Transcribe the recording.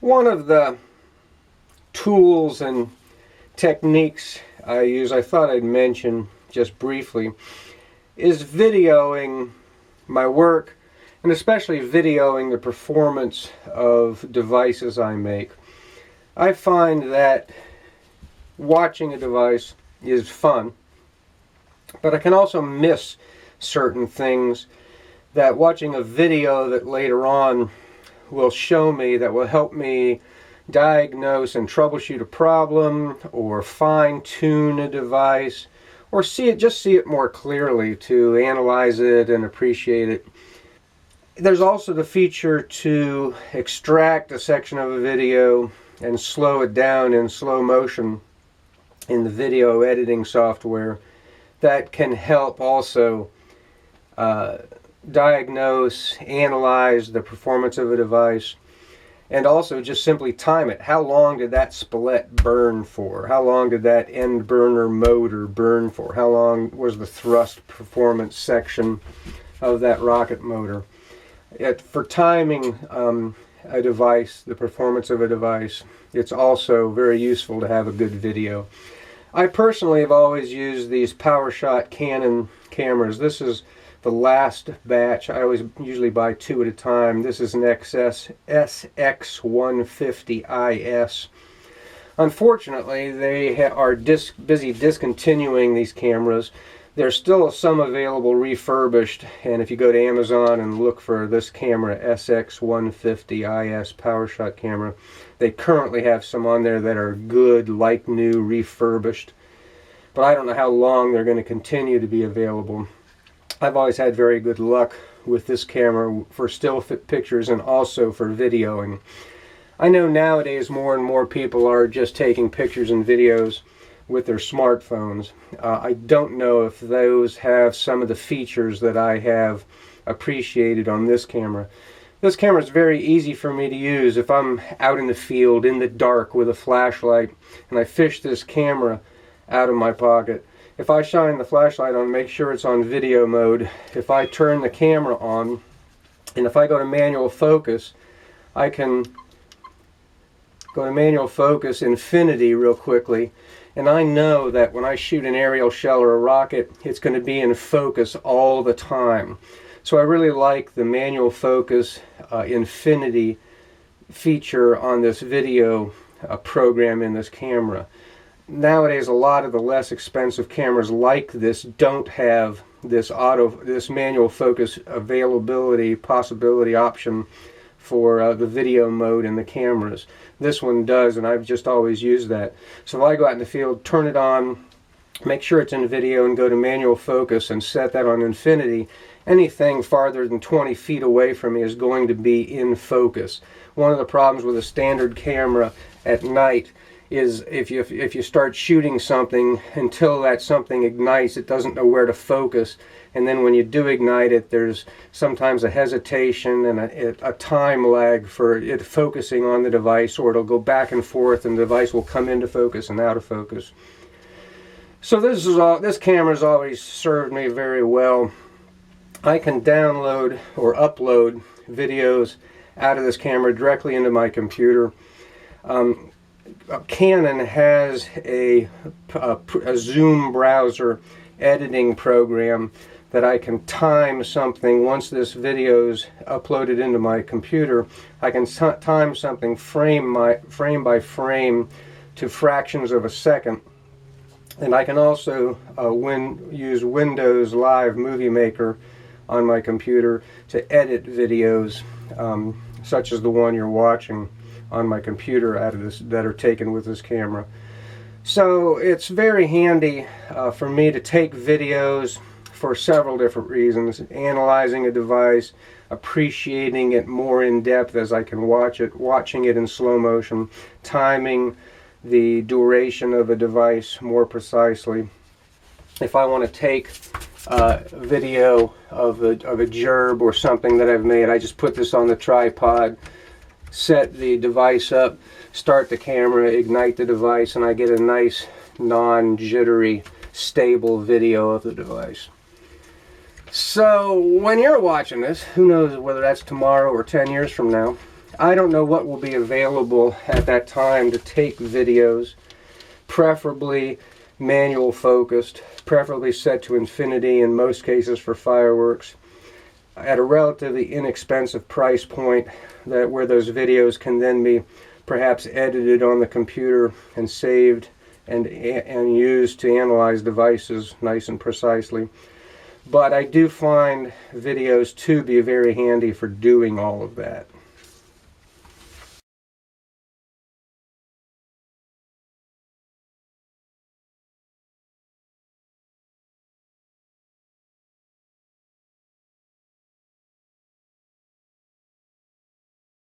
One of the tools and techniques I use, I thought I'd mention just briefly, is videoing my work, and especially videoing the performance of devices I make. I find that watching a device is fun, but I can also miss certain things that watching a video that later on will show me, that will help me diagnose and troubleshoot a problem, or fine-tune a device, or just see it more clearly, to analyze it and appreciate it. There's also the feature to extract a section of a video and slow it down in slow motion in the video editing software. That can help also diagnose, analyze the performance of a device, and also just simply time it. How long did that split burn for? How long did that end burner motor burn for? How long was the thrust performance section of that rocket motor? For timing a device, the performance of a device, it's also very useful to have a good video. I personally have always used these PowerShot Canon cameras. This is the last batch. I always usually buy two at a time. This is an SX150IS. Unfortunately, they are busy discontinuing these cameras. There's still some available refurbished, and if you go to Amazon and look for this camera, SX150IS PowerShot camera, they currently have some on there that are good, like new, refurbished. But I don't know how long they're going to continue to be available. I've always had very good luck with this camera for still pictures and also for videoing. I know nowadays more and more people are just taking pictures and videos with their smartphones. I don't know if those have some of the features that I have appreciated on this camera. This camera is very easy for me to use. If I'm out in the field in the dark with a flashlight and I fish this camera out of my pocket, if I shine the flashlight on, make sure it's on video mode, if I turn the camera on, and if I go to manual focus, I can go to manual focus infinity real quickly, and I know that when I shoot an aerial shell or a rocket, it's going to be in focus all the time. So I really like the manual focus infinity feature on this video program in this camera. Nowadays, a lot of the less expensive cameras like this don't have this manual focus possibility option for the video mode in the cameras. This one does, and I've just always used that. So if I go out in the field, turn it on, make sure it's in video, and go to manual focus and set that on infinity, anything farther than 20 feet away from me is going to be in focus. One of the problems with a standard camera at night is if you start shooting something, until that something ignites, it doesn't know where to focus, and then when you do ignite it, there's sometimes a hesitation and a time lag for it focusing on the device, or it'll go back and forth and the device will come into focus and out of focus. So this camera's always served me very well. I can download or upload videos out of this camera directly into my computer. Canon has a Zoom browser editing program that I can time something. Once this video is uploaded into my computer, I can time something frame by frame to fractions of a second. And I can also use Windows Live Movie Maker on my computer to edit videos such as the one you're watching on my computer that are taken with this camera. So it's very handy for me to take videos for several different reasons: analyzing a device, appreciating it more in depth as I can watch it, watching it in slow motion, timing the duration of a device more precisely. If I want to take a video of a gerb or something that I've made, I just put this on the tripod, set the device up, start the camera, ignite the device, and I get a nice non-jittery, stable video of the device. So when you're watching this, who knows whether that's tomorrow or 10 years from now, I don't know what will be available at that time to take videos, preferably manual focused, preferably set to infinity in most cases for fireworks, at a relatively inexpensive price point, that where those videos can then be perhaps edited on the computer and saved and used to analyze devices nice and precisely. But I do find videos to be very handy for doing all of that.